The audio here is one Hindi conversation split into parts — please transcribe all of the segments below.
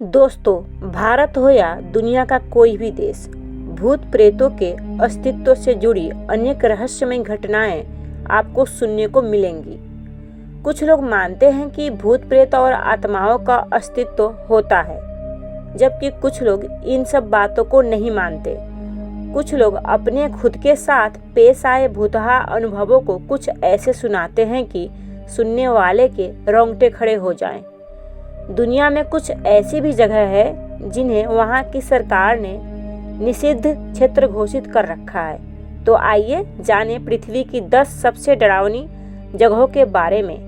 दोस्तों, भारत हो या दुनिया का कोई भी देश, भूत प्रेतों के अस्तित्व से जुड़ी अनेक रहस्यमय घटनाएं आपको सुनने को मिलेंगी। कुछ लोग मानते हैं कि भूत प्रेत और आत्माओं का अस्तित्व होता है, जबकि कुछ लोग इन सब बातों को नहीं मानते। कुछ लोग अपने खुद के साथ पेश आए भूतहा अनुभवों को कुछ ऐसे सुनाते हैं कि सुनने वाले के रोंगटे खड़े हो जाएं। दुनिया में कुछ ऐसी भी जगह है जिन्हें वहाँ की सरकार ने निषिद्ध क्षेत्र घोषित कर रखा है। तो आइए जानें पृथ्वी की 10 सबसे डरावनी जगहों के बारे में,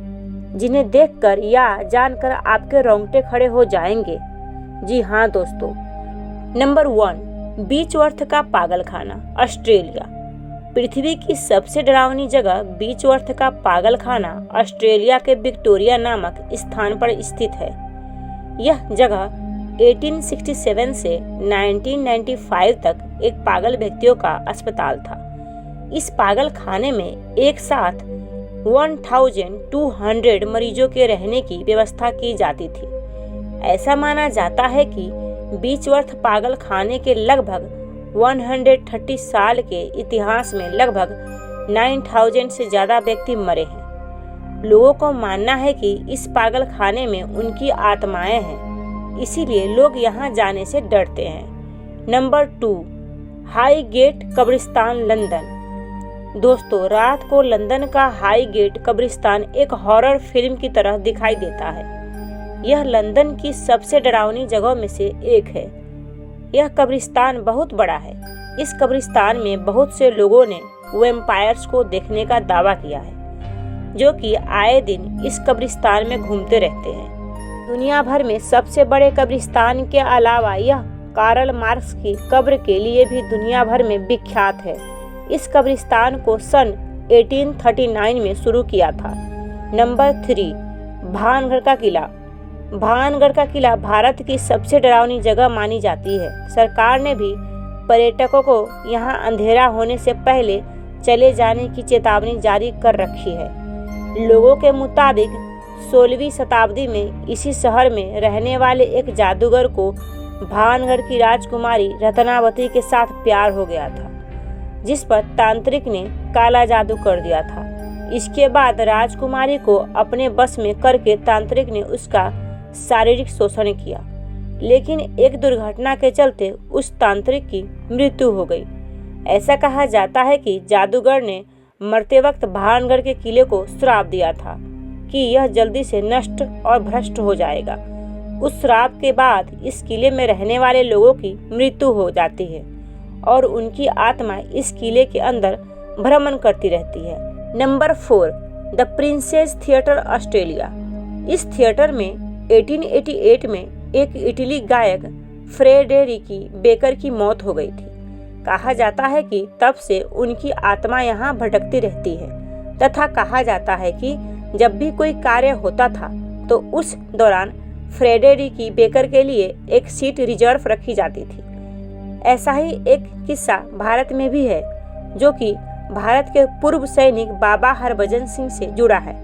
जिन्हें देखकर या जानकर आपके रोंगटे खड़े हो जाएंगे। जी हाँ दोस्तों, नंबर 1, बीचवर्थ का पागलखाना, ऑस्ट्रेलिया। पृथ्वी की सबसे डरावनी जगह बीचवर्थ का पागलखाना ऑस्ट्रेलिया के विक्टोरिया नामक स्थान पर स्थित है। यह जगह 1867 से 1995 तक एक पागल व्यक्तियों का अस्पताल था। इस पागल खाने में एक साथ 1200 मरीजों के रहने की व्यवस्था की जाती थी। ऐसा माना जाता है कि बीचवर्थ पागल खाने के लगभग 130 साल के इतिहास में लगभग 9000 से ज़्यादा व्यक्ति मरे हैं। लोगों को मानना है कि इस पागल खाने में उनकी आत्माएं हैं, इसीलिए लोग यहाँ जाने से डरते हैं। नंबर 2, हाईगेट कब्रिस्तान, लंदन। दोस्तों, रात को लंदन का हाईगेट कब्रिस्तान एक हॉरर फिल्म की तरह दिखाई देता है। यह लंदन की सबसे डरावनी जगहों में से एक है। यह कब्रिस्तान बहुत बड़ा है। इस कब्रिस्तान में बहुत से लोगों ने वैम्पायर्स को देखने का दावा किया है, जो कि आए दिन इस कब्रिस्तान में घूमते रहते हैं। दुनिया भर में सबसे बड़े कब्रिस्तान के अलावा यह कार्ल मार्क्स की कब्र के लिए भी दुनिया भर में विख्यात है। इस कब्रिस्तान को सन 1839 में शुरू किया था। नंबर 3, भानगढ़ का किला। भानगढ़ का किला भारत की सबसे डरावनी जगह मानी जाती है। सरकार ने भी पर्यटकों को यहाँ अंधेरा होने से पहले चले जाने की चेतावनी जारी कर रखी है। लोगों के मुताबिक 16वीं शताब्दी में इसी शहर में रहने वाले एक जादूगर को भानगढ़ की राजकुमारी रत्नावती के साथ प्यार हो गया था, जिस पर तांत्रिक ने काला जादू कर दिया था। इसके बाद राजकुमारी को अपने बस में करके तांत्रिक ने उसका शारीरिक शोषण किया, लेकिन एक दुर्घटना के चलते उस तांत्रिक की मृत्यु हो गई। ऐसा कहा जाता है कि जादूगर ने मरते वक्त भानगढ़ के किले को श्राप दिया था कि यह जल्दी से नष्ट और भ्रष्ट हो जाएगा। उस श्राप के बाद इस किले में रहने वाले लोगों की मृत्यु हो जाती है और उनकी आत्मा इस किले के अंदर भ्रमण करती रहती है। Number 4, the princess theatre, Australia. इस थिएटर में 1888 में एक इटली गायक फ्रेडेरिकी बेकर की मौत हो गई थी। कहा जाता है कि तब से उनकी आत्मा यहाँ भटकती रहती है, तथा कहा जाता है कि जब भी कोई कार्य होता था तो उस दौरान फ्रेडेरिकी बेकर के लिए एक सीट रिजर्व रखी जाती थी। ऐसा ही एक किस्सा भारत में भी है, जो कि भारत के पूर्व सैनिक बाबा हरभजन सिंह से जुड़ा है,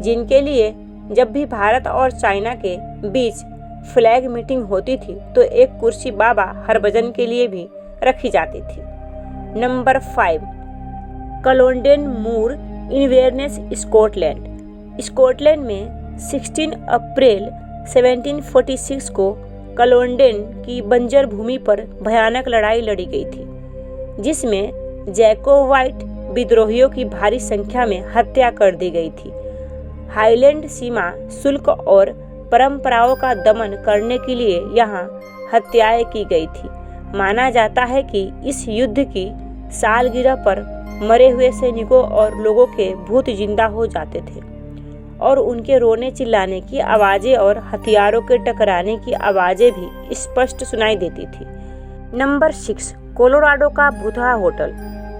जिनके लिए जब भी भारत और चाइना के बीच फ्लैग मीटिंग होती थी तो एक कुर्सी बाबा हरभजन के लिए भी रखी जाती थी। नंबर 5, कलोंडेन मूर, इन्वेरनेस, स्कॉटलैंड। स्कॉटलैंड में 16 अप्रैल 1746 को कलोंडेन की बंजर भूमि पर भयानक लड़ाई लड़ी गई थी, जिसमें जैकोवाइट विद्रोहियों की भारी संख्या में हत्या कर दी गई थी। हाईलैंड सीमा शुल्क और परंपराओं का दमन करने के लिए यहाँ हत्याएं की गई थी। माना जाता है कि इस युद्ध की सालगिरह पर मरे हुए सैनिकों और लोगों के भूत जिंदा हो जाते थे और उनके रोने चिल्लाने की आवाज़ें और हथियारों के टकराने की आवाज़ें भी स्पष्ट सुनाई देती थी। नंबर 6, कोलोराडो का भूतहा होटल।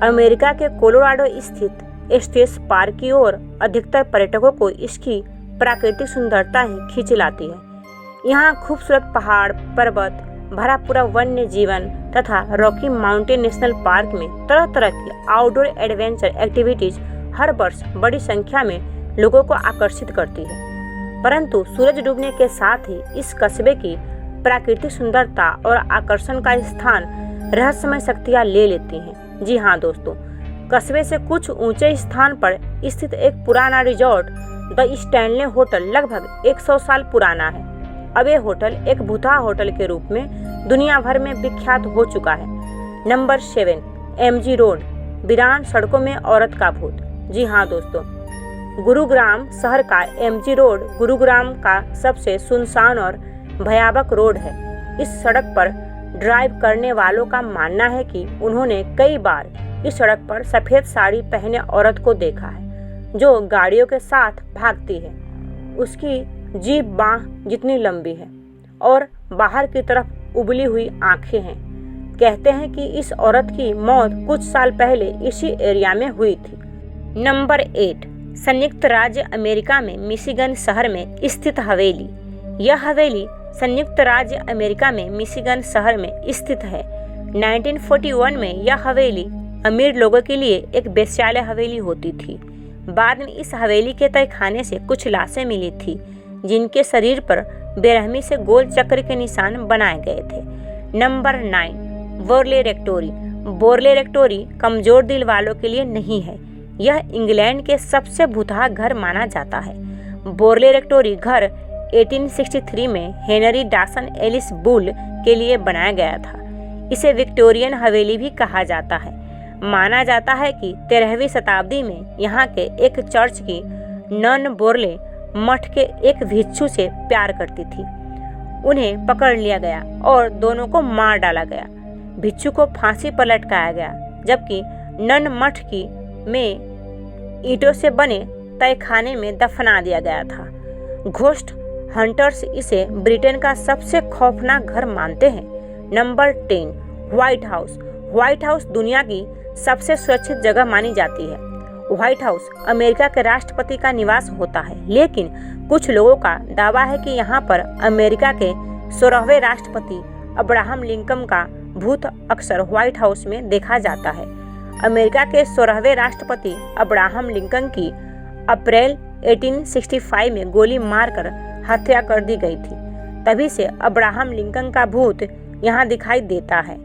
अमेरिका के कोलोराडो स्थित स्टेट पार्क की ओर अधिकतर पर्यटकों को इसकी प्राकृतिक सुंदरता ही खींच लाती है। यहाँ खूबसूरत पहाड़, पर्वत, भरा पूरा वन्य जीवन तथा रॉकी माउंटेन नेशनल पार्क में तरह तरह की आउटडोर एडवेंचर एक्टिविटीज हर वर्ष बड़ी संख्या में लोगों को आकर्षित करती है। परंतु सूरज डूबने के साथ ही इस कस्बे की प्राकृतिक सुंदरता और आकर्षण का स्थान रहस्यमय शक्तियाँ ले लेती हैं। जी हाँ दोस्तों, कस्बे से कुछ ऊंचे स्थान पर स्थित एक पुराना रिजॉर्ट द स्टैनले होटल लगभग 100 साल पुराना है। अब ये होटल एक भूतहा होटल के रूप में दुनिया भर में विख्यात हो चुका है। नंबर 7, एमजी रोड, वीरान सड़कों में औरत का भूत। जी हाँ दोस्तों, गुरुग्राम शहर का एमजी रोड गुरुग्राम का सबसे सुनसान और भयावह रोड है। इस सड़क पर ड्राइव करने वालों का मानना है कि उन्होंने कई बार इस सड़क पर सफ़ेद साड़ी पहने औरत को देखा है जो गाड़ियों के साथ भागती है। उसकी जीभ बाँह जितनी लंबी है और बाहर की तरफ उबली हुई आंखें हैं। कहते हैं कि इस औरत की मौत कुछ साल पहले इसी एरिया में हुई थी। नंबर 8, संयुक्त राज्य अमेरिका में मिशिगन शहर में स्थित हवेली। यह हवेली संयुक्त राज्य अमेरिका में मिशिगन शहर में स्थित है। 1941 में यह हवेली अमीर लोगों के लिए एक वेश्यालय हवेली होती थी। बाद में इस हवेली के तहखाने से कुछ लाशें मिली थी जिनके शरीर पर बेरहमी से गोल चक्र के निशान बनाए गए थे। नंबर 9, बोरले रेक्टोरी। बोरले रेक्टोरी कमजोर दिल वालों के लिए नहीं है। यह इंग्लैंड के सबसे भूतहा घर माना जाता है। बोरले रेक्टोरी घर 1863 में हेनरी डॉसन एलिस बुल के लिए बनाया गया था। इसे विक्टोरियन हवेली भी कहा जाता है। माना जाता है कि 13वीं शताब्दी में यहाँ के एक चर्च की नन बोरले मठ के एक भिक्षु से प्यार करती थी। उन्हें पकड़ लिया गया और दोनों को मार डाला गया। भिक्षु को फांसी पर लटकाया गया जबकि नन मठ की में ईंटों से बने तहखाने में दफना दिया गया था। घोस्ट हंटर्स इसे ब्रिटेन का सबसे खौफनाक घर मानते हैं। Number 10, white house. White house दुनिया की सबसे सुरक्षित जगह मानी जाती है। व्हाइट हाउस अमेरिका के राष्ट्रपति का निवास होता है, लेकिन कुछ लोगों का दावा है कि यहाँ पर अमेरिका के 16वें राष्ट्रपति अब्राहम लिंकन का भूत अक्सर व्हाइट हाउस में देखा जाता है। अमेरिका के 16वें राष्ट्रपति अब्राहम लिंकन की अप्रैल 1865 में गोली मारकर हत्या कर दी गई थी। तभी से अब्राहम लिंकन का भूत यहाँ दिखाई देता है।